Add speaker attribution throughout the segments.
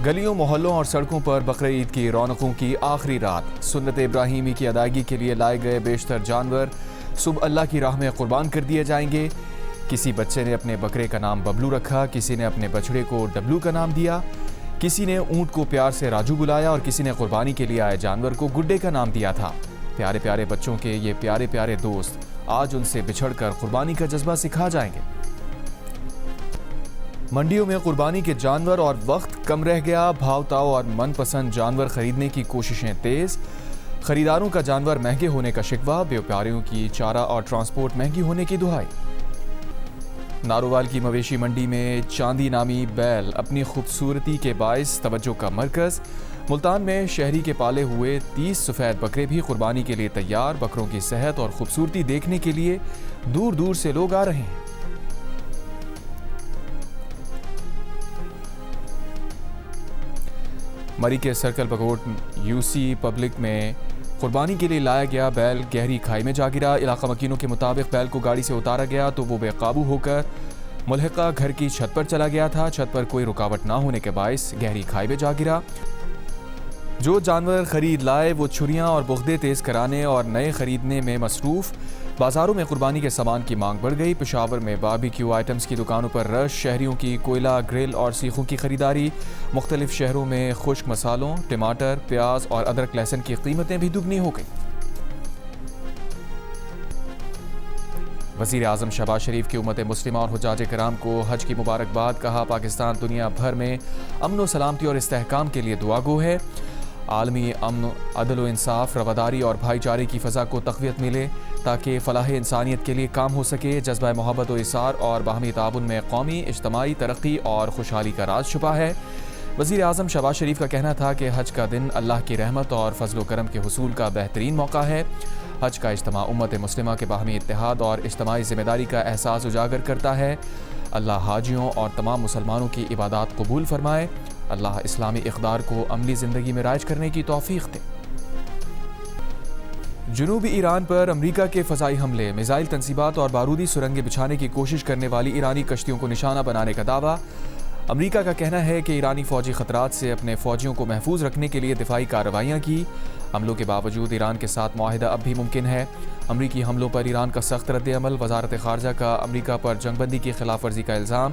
Speaker 1: گلیوں محلوں اور سڑکوں پر بقرعید کی رونقوں کی آخری رات، سنت ابراہیمی کی ادائیگی کے لیے لائے گئے بیشتر جانور صبح اللہ کی راہ میں قربان کر دیے جائیں گے۔ کسی بچے نے اپنے بکرے کا نام ببلو رکھا، کسی نے اپنے بچڑے کو ڈبلو کا نام دیا، کسی نے اونٹ کو پیار سے راجو بلایا اور کسی نے قربانی کے لیے آئے جانور کو گڈے کا نام دیا تھا۔ پیارے پیارے بچوں کے یہ پیارے پیارے دوست آج ان سے بچھڑ کر قربانی کا جذبہ سکھا جائیں گے۔ منڈیوں میں قربانی کے جانور اور وقت کم رہ گیا، بھاؤ تاؤ اور من پسند جانور خریدنے کی کوششیں تیز، خریداروں کا جانور مہنگے ہونے کا شکوہ، بیوپاریوں کی چارہ اور ٹرانسپورٹ مہنگی ہونے کی دہائی۔ نارووال کی مویشی منڈی میں چاندی نامی بیل اپنی خوبصورتی کے باعث توجہ کا مرکز، ملتان میں شہری کے پالے ہوئے 30 سفید بکرے بھی قربانی کے لیے تیار، بکروں کی صحت اور خوبصورتی دیکھنے کے لیے دور دور سے لوگ آ رہے ہیں۔ مری کے سرکل بگوٹ UC پبلک میں قربانی کے لیے لایا گیا بیل گہری کھائی میں جا گرا۔ علاقہ مکینوں کے مطابق بیل کو گاڑی سے اتارا گیا تو وہ بے قابو ہو کر ملحقہ گھر کی چھت پر چلا گیا تھا۔ چھت پر کوئی رکاوٹ نہ ہونے کے باعث گہری کھائی میں جا گرا۔ جو جانور خرید لائے وہ چھریاں اور بغدے تیز کرانے اور نئے خریدنے میں مصروف۔ بازاروں میں قربانی کے سامان کی مانگ بڑھ گئی۔ پشاور میں باربیکیو آئٹمز کی دکانوں پر رش، شہریوں کی کوئلہ، گرل اور سیخوں کی خریداری۔ مختلف شہروں میں خشک مسالوں، ٹماٹر، پیاز اور ادرک لہسن کی قیمتیں بھی دگنی ہو گئیں۔ وزیر اعظم شہباز شریف کی امت مسلمہ اور حجاج کرام کو حج کی مبارکباد، کہا پاکستان دنیا بھر میں امن و سلامتی اور استحکام کے لیے دعا گو ہے۔ عالمی امن، عدل و انصاف، رواداری اور بھائی چارے کی فضا کو تقویت ملے تاکہ فلاح انسانیت کے لیے کام ہو سکے۔ جذبہ محبت و ایثار اور باہمی تعاون میں قومی اجتماعی ترقی اور خوشحالی کا راز چھپا ہے۔ وزیر اعظم شہباز شریف کا کہنا تھا کہ حج کا دن اللہ کی رحمت اور فضل و کرم کے حصول کا بہترین موقع ہے۔ حج کا اجتماع امت مسلمہ کے باہمی اتحاد اور اجتماعی ذمہ داری کا احساس اجاگر کرتا ہے۔ اللہ حاجیوں اور تمام مسلمانوں کی عبادات قبول فرمائے۔ اللہ اسلامی اقدار کو عملی زندگی میں رائج کرنے کی توفیق دے۔ جنوبی ایران پر امریکہ کے فضائی حملے، میزائل تنصیبات اور بارودی سرنگیں بچھانے کی کوشش کرنے والی ایرانی کشتیوں کو نشانہ بنانے کا دعویٰ۔ امریکہ کا کہنا ہے کہ ایرانی فوجی خطرات سے اپنے فوجیوں کو محفوظ رکھنے کے لیے دفاعی کارروائیاں کی۔ حملوں کے باوجود ایران کے ساتھ معاہدہ اب بھی ممکن ہے۔ امریکی حملوں پر ایران کا سخت رد عمل، وزارت خارجہ کا امریکہ پر جنگ بندی کی خلاف ورزی کا الزام،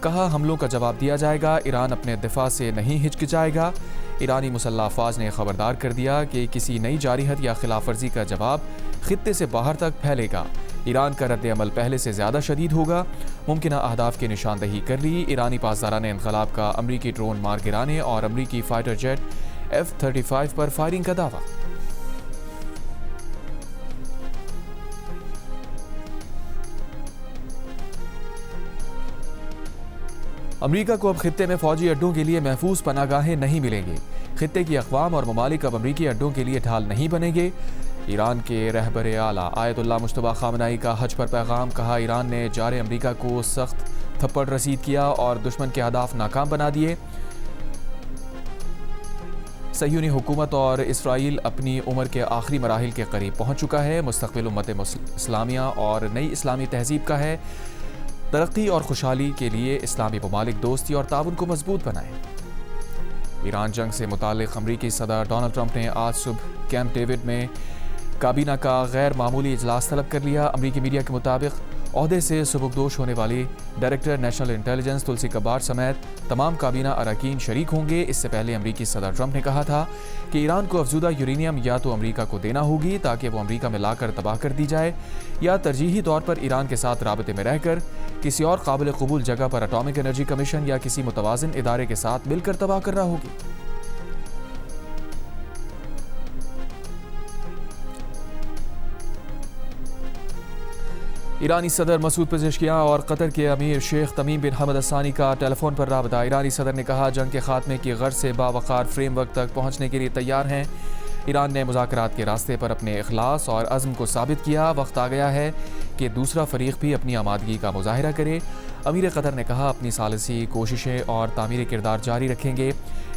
Speaker 1: کہا حملوں کا جواب دیا جائے گا، ایران اپنے دفاع سے نہیں ہچکچائے گا۔ ایرانی مسلح افواج نے خبردار کر دیا کہ کسی نئی جارحیت یا خلاف ورزی کا جواب خطے سے باہر تک پھیلے گا۔ ایران کا رد عمل پہلے سے زیادہ شدید ہوگا۔ ممکنہ اہداف کی نشاندہی کر لی۔ ایرانی پاسداران انقلاب کا امریکی ڈرون مار گرانے اور امریکی فائٹر جیٹ F-35 پر فائرنگ کا دعویٰ۔ امریکہ کو اب خطے میں فوجی اڈوں کے لیے محفوظ پناہ گاہیں نہیں ملیں گی۔ خطے کی اقوام اور ممالک اب امریکی اڈوں کے لیے ڈھال نہیں بنیں گے۔ ایران کے رہبر اعلیٰ آیت اللہ مجتبیٰ خامنہئی کا حج پر پیغام، کہا ایران نے جار امریکہ کو سخت تھپڑ رسید کیا اور دشمن کے اہداف ناکام بنا دیے۔ صہیونی حکومت اور اسرائیل اپنی عمر کے آخری مراحل کے قریب پہنچ چکا ہے۔ مستقبل امت اسلامیہ اور نئی اسلامی تہذیب کا ہے۔ ترقی اور خوشحالی کے لیے اسلامی ممالک دوستی اور تعاون کو مضبوط بنائیں۔ ایران جنگ سے متعلق امریکی صدر ڈونلڈ ٹرمپ نے آج صبح کیمپ ڈیوڈ میں کابینہ کا غیر معمولی اجلاس طلب کر لیا۔ امریکی میڈیا کے مطابق عہدے سے سبکدوش ہونے والی ڈائریکٹر نیشنل انٹیلیجنس تلسی گبارڈ سمیت تمام کابینہ اراکین شریک ہوں گے۔ اس سے پہلے امریکی صدر ٹرمپ نے کہا تھا کہ ایران کو افزودہ یورینیم یا تو امریکہ کو دینا ہوگی تاکہ وہ امریکہ میں لا کر تباہ کر دی جائے، یا ترجیحی طور پر ایران کے ساتھ رابطے میں رہ کر کسی اور قابل قبول جگہ پر اٹامک انرجی کمیشن یا کسی متوازن ادارے کے ساتھ مل کر تباہ کرنا ہوگی۔ ایرانی صدر مسعود پزشکیان اور قطر کے امیر شیخ تمیم بن حمد الثانی کا ٹیلی فون پر رابطہ۔ ایرانی صدر نے کہا جنگ کے خاتمے کی غرض سے باوقار فریم ورک تک پہنچنے کے لیے تیار ہیں۔ ایران نے مذاکرات کے راستے پر اپنے اخلاص اور عزم کو ثابت کیا۔ وقت آ گیا ہے کہ دوسرا فریق بھی اپنی آمادگی کا مظاہرہ کرے۔ امیر قطر نے کہا اپنی ثالثی کوششیں اور تعمیری کردار جاری رکھیں گے۔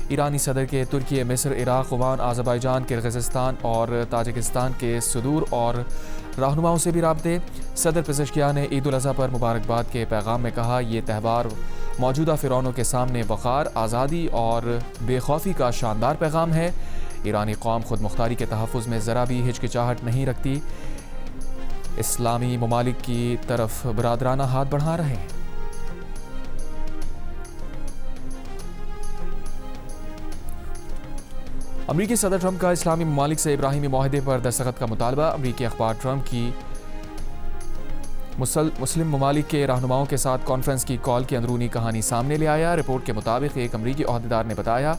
Speaker 1: ایرانی صدر کے ترکی، مصر، عراق، عمان، آذربائیجان، کرغزستان اور تاجکستان کے صدور اور رہنماؤں سے بھی رابطے۔ صدر پزشکیان نے عید الاضحیٰ پر مبارکباد کے پیغام میں کہا یہ تہوار موجودہ فرعونوں کے سامنے وقار، آزادی اور بے خوفی کا شاندار پیغام ہے۔ ایرانی قوم خود مختاری کے تحفظ میں ذرا بھی ہچکچاہٹ نہیں رکھتی، اسلامی ممالک کی طرف برادرانہ ہاتھ بڑھا رہے ہیں۔ امریکی صدر ٹرمپ کا اسلامی ممالک سے ابراہیمی معاہدے پر دستخط کا مطالبہ۔ امریکی اخبار ٹرمپ کی مسلم ممالک کے رہنماؤں کے ساتھ کانفرنس کی کال کی اندرونی کہانی سامنے لے آیا۔ رپورٹ کے مطابق ایک امریکی عہدیدار نے بتایا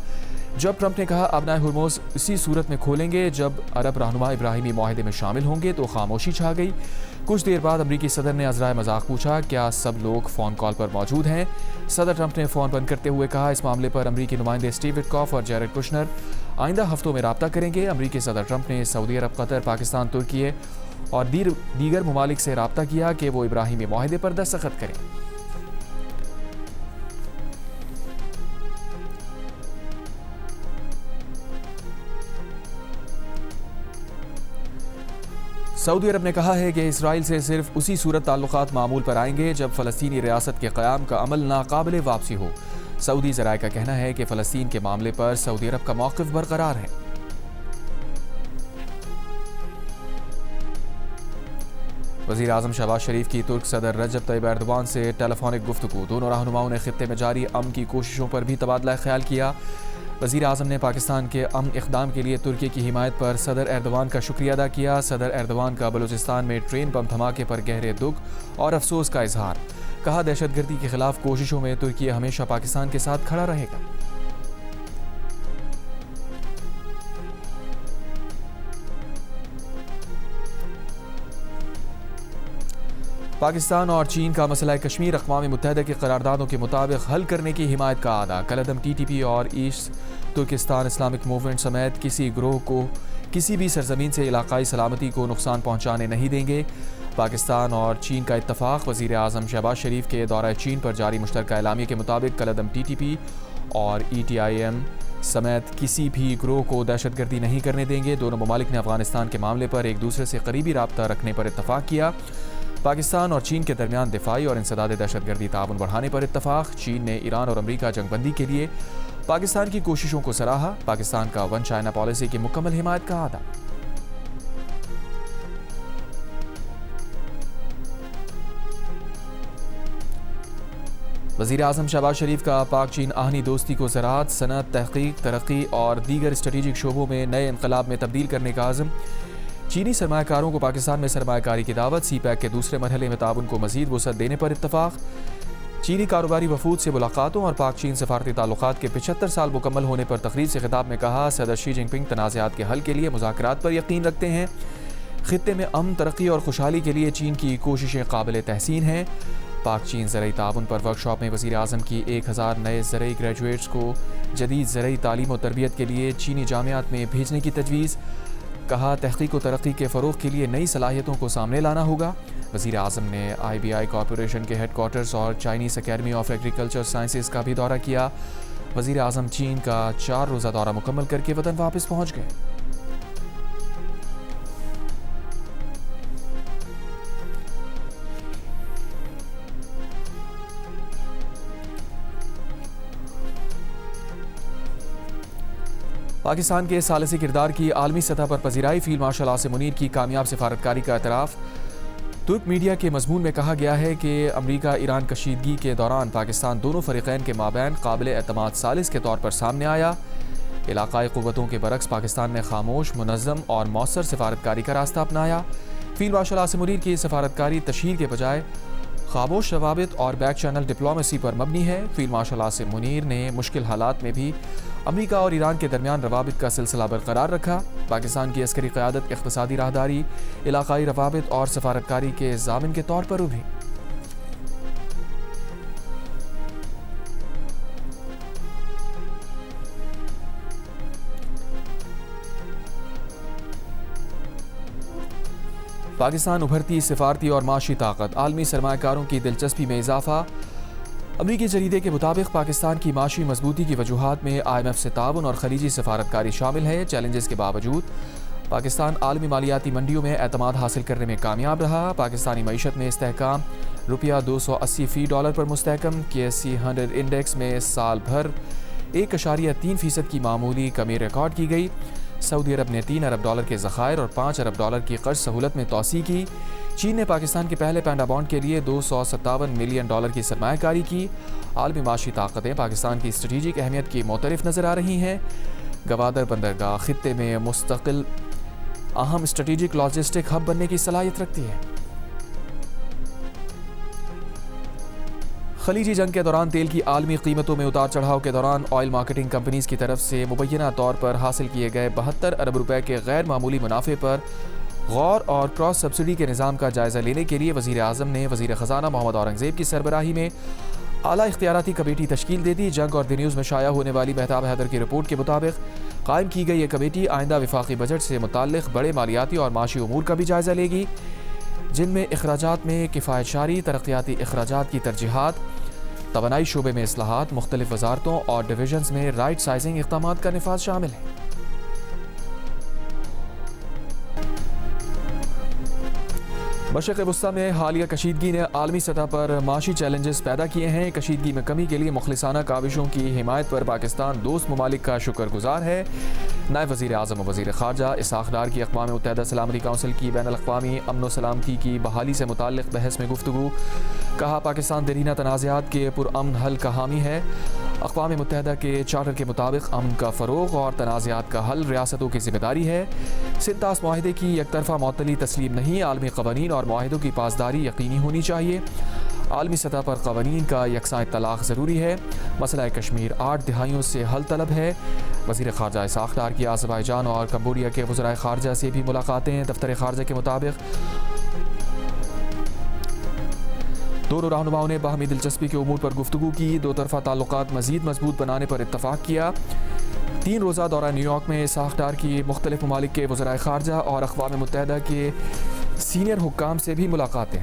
Speaker 1: جب ٹرمپ نے کہا ابنائے ہرموز اسی صورت میں کھولیں گے جب عرب رہنما ابراہیمی معاہدے میں شامل ہوں گے تو خاموشی چھا گئی۔ کچھ دیر بعد امریکی صدر نے عذرائے مذاق پوچھا، کیا سب لوگ فون کال پر موجود ہیں؟ صدر ٹرمپ نے فون بند کرتے ہوئے کہا اس معاملے پر امریکی نمائندے اسٹیو وٹکاف اور جیرڈ کشنر آئندہ ہفتوں میں رابطہ کریں گے۔ امریکی صدر ٹرمپ نے سعودی عرب، قطر، پاکستان، ترکی اور دیگر ممالک سے رابطہ کیا کہ وہ ابراہیمی معاہدے پر دستخط کریں۔ سعودی عرب نے کہا ہے کہ اسرائیل سے صرف اسی صورت تعلقات معمول پر آئیں گے جب فلسطینی ریاست کے قیام کا عمل ناقابل واپسی ہو۔ سعودی ذرائع کا کہنا ہے کہ فلسطین کے معاملے پر سعودی عرب کا موقف برقرار ہے۔ وزیر اعظم شہباز شریف کی ترک صدر رجب طیب ایردوان سے ٹیلی فونک گفتگو۔ دونوں رہنماؤں نے خطے میں جاری امن کی کوششوں پر بھی تبادلہ خیال کیا۔ وزیر اعظم نے پاکستان کے امن اقدام کے لیے ترکی کی حمایت پر صدر ایردوان کا شکریہ ادا کیا۔ صدر ایردوان کا بلوچستان میں ٹرین بم دھماکے پر گہرے دکھ اور افسوس کا اظہار۔ کہا دہشت گردی کے خلاف کوششوں میں ترکی ہمیشہ پاکستان کے ساتھ کھڑا رہے گا۔ پاکستان اور چین کا مسئلہ کشمیر اقوام متحدہ کی قراردادوں کے مطابق حل کرنے کی حمایت کا اعادہ۔ کالعدم ٹی ٹی پی اور ایسٹ ترکستان اسلامک موومنٹ سمیت کسی گروہ کو کسی بھی سرزمین سے علاقائی سلامتی کو نقصان پہنچانے نہیں دیں گے۔ پاکستان اور چین کا اتفاق۔ وزیر اعظم شہباز شریف کے دورہ چین پر جاری مشترکہ اعلامیے کے مطابق کالعدم ٹی ٹی پی اور ای ٹی آئی ایم سمیت کسی بھی گروہ کو دہشت گردی نہیں کرنے دیں گے۔ دونوں ممالک نے افغانستان کے معاملے پر ایک دوسرے سے قریبی رابطہ رکھنے پر اتفاق کیا۔ پاکستان اور چین کے درمیان دفاعی اور انسداد دہشت گردی تعاون بڑھانے پر اتفاق۔ چین نے ایران اور امریکہ جنگ بندی کے لیے پاکستان کی کوششوں کو سراہا۔ پاکستان کا ون چائنا پالیسی کی مکمل حمایت کا اعادہ۔ وزیر اعظم شہباز شریف کا پاک چین آہنی دوستی کو زراعت، صنعت، تحقیق، ترقی اور دیگر اسٹریٹجک شعبوں میں نئے انقلاب میں تبدیل کرنے کا عزم۔ چینی سرمایہ کاروں کو پاکستان میں سرمایہ کاری کی دعوت۔ سی پیک کے دوسرے مرحلے میں تعاون کو مزید وسعت دینے پر اتفاق۔ چینی کاروباری وفود سے ملاقاتوں اور پاک چین سفارتی تعلقات کے 75 سال مکمل ہونے پر تقریب سے خطاب میں کہا صدر شی جن پنگ تنازعات کے حل کے لیے مذاکرات پر یقین رکھتے ہیں۔ خطے میں امن، ترقی اور خوشحالی کے لیے چین کی کوششیں قابل تحسین ہیں۔ پاک چین زرعی تعاون پر ورکشاپ میں وزیر اعظم کی 1000 نئے زرعی گریجویٹس کو جدید زرعی تعلیم و تربیت کے لیے چینی جامعات میں بھیجنے کی تجویز۔ کہا تحقیق و ترقی کے فروغ کے لیے نئی صلاحیتوں کو سامنے لانا ہوگا۔ وزیر اعظم نے آئی بی آئی کارپوریشن کے ہیڈ کوارٹرز اور Chinese academy of agriculture sciences کا بھی دورہ کیا۔ وزیر اعظم چین کا 4 روزہ دورہ مکمل کر کے وطن واپس پہنچ گئے۔ پاکستان کے ثالثی کردار کی عالمی سطح پر پذیرائی۔ فیلڈ مارشل عاصم منیر کی کامیاب سفارتکاری کا اعتراف۔ ترک میڈیا کے مضمون میں کہا گیا ہے کہ امریکہ ایران کشیدگی کے دوران پاکستان دونوں فریقین کے مابین قابل اعتماد ثالث کے طور پر سامنے آیا۔ علاقائی قوتوں کے برعکس پاکستان نے خاموش، منظم اور مؤثر سفارتکاری کا راستہ اپنایا۔ فیلڈ مارشل عاصم منیر کی سفارتکاری تشہیر کے بجائے خاموش روابط اور بیک چینل ڈپلومیسی پر مبنی ہے۔ فیلڈ مارشل عاصم منیر نے مشکل حالات میں بھی امریکہ اور ایران کے درمیان روابط کا سلسلہ برقرار رکھا۔ پاکستان کی عسکری قیادت اقتصادی راہداری، علاقائی روابط اور سفارتکاری کے ضامن کے طور پر ابھری۔ پاکستان ابھرتی سفارتی اور معاشی طاقت، عالمی سرمایہ کاروں کی دلچسپی میں اضافہ۔ امریکی جریدے کے مطابق پاکستان کی معاشی مضبوطی کی وجوہات میں آئی ایم ایف سے تعاون اور خلیجی سفارتکاری شامل ہے۔ چیلنجز کے باوجود پاکستان عالمی مالیاتی منڈیوں میں اعتماد حاصل کرنے میں کامیاب رہا۔ پاکستانی معیشت میں استحکام روپیہ 280 فی ڈالر پر مستحکم. KSE 100 انڈیکس میں سال بھر 1.3% کی معمولی کمی ریکارڈ کی گئی. سعودی عرب نے 3 ارب ڈالر کے ذخائر اور 5 ارب ڈالر کی قرض سہولت میں توسیع کی. چین نے پاکستان کے پہلے پینڈا بانڈ کے لیے 257 ملین ڈالر کی سرمایہ کاری کی. عالمی معاشی طاقتیں پاکستان کی اسٹریٹجک اہمیت کی معترف نظر آ رہی ہیں. گوادر بندرگاہ خطے میں مستقل اہم اسٹریٹجک لاجسٹک ہب بننے کی صلاحیت رکھتی ہے. خلیجی جنگ کے دوران تیل کی عالمی قیمتوں میں اتار چڑھاؤ کے دوران آئل مارکیٹنگ کمپنیز کی طرف سے مبینہ طور پر حاصل کیے گئے 72 ارب روپے کے غیر معمولی منافع پر غور اور کراس سبسڈی کے نظام کا جائزہ لینے کے لیے وزیر اعظم نے وزیر خزانہ محمد اورنگزیب کی سربراہی میں اعلیٰ اختیاراتی کمیٹی تشکیل دے دی. جنگ اور دی نیوز میں شائع ہونے والی مہتاب حیدر کی رپورٹ کے مطابق قائم کی گئی یہ کمیٹی آئندہ وفاقی بجٹ سے متعلق بڑے مالیاتی اور معاشی امور کا بھی جائزہ لے گی، جن میں اخراجات میں کفایت شاری، ترقیاتی اخراجات کی ترجیحات، توانائی شعبے میں اصلاحات، مختلف وزارتوں اور ڈویژنز میں رائٹ سائزنگ اقدامات کا نفاذ شامل ہے. مشرق وسطیٰ میں حالیہ کشیدگی نے عالمی سطح پر معاشی چیلنجز پیدا کیے ہیں. کشیدگی میں کمی کے لیے مخلصانہ کاوشوں کی حمایت پر پاکستان دوست ممالک کا شکر گزار ہے. نائب وزیر اعظم و وزیر خارجہ اسحاق ڈار کی اقوام متحدہ سلامتی کونسل کی بین الاقوامی امن و سلامتی کی بحالی سے متعلق بحث میں گفتگو. کہا پاکستان دیرینہ تنازعات کے پرامن حل کا حامی ہے. اقوام متحدہ کے چارٹر کے مطابق امن کا فروغ اور تنازعات کا حل ریاستوں کی ذمہ داری ہے. سنتاس معاہدے کی یک طرفہ معطلی تسلیم نہیں، عالمی قوانین اور معاہدوں کی پاسداری یقینی ہونی چاہیے. عالمی سطح پر قوانین کا یکساں اطلاق ضروری ہے. مسئلہ کشمیر 8 دہائیوں سے حل طلب ہے. وزیر خارجہ اسحاق ڈار کی آذربائیجان اور کمبوڈیا کے وزرائے خارجہ سے بھی ملاقاتیں. دفتر خارجہ کے مطابق دونوں رہنماؤں نے باہمی دلچسپی کے امور پر گفتگو کی. دو طرفہ تعلقات مزید مضبوط بنانے پر اتفاق کیا. 3 روزہ دورہ نیو یارک میں اسحاق ڈار کی مختلف ممالک کے وزرائے خارجہ اور اقوام متحدہ کے سینئر حکام سے بھی ملاقاتیں.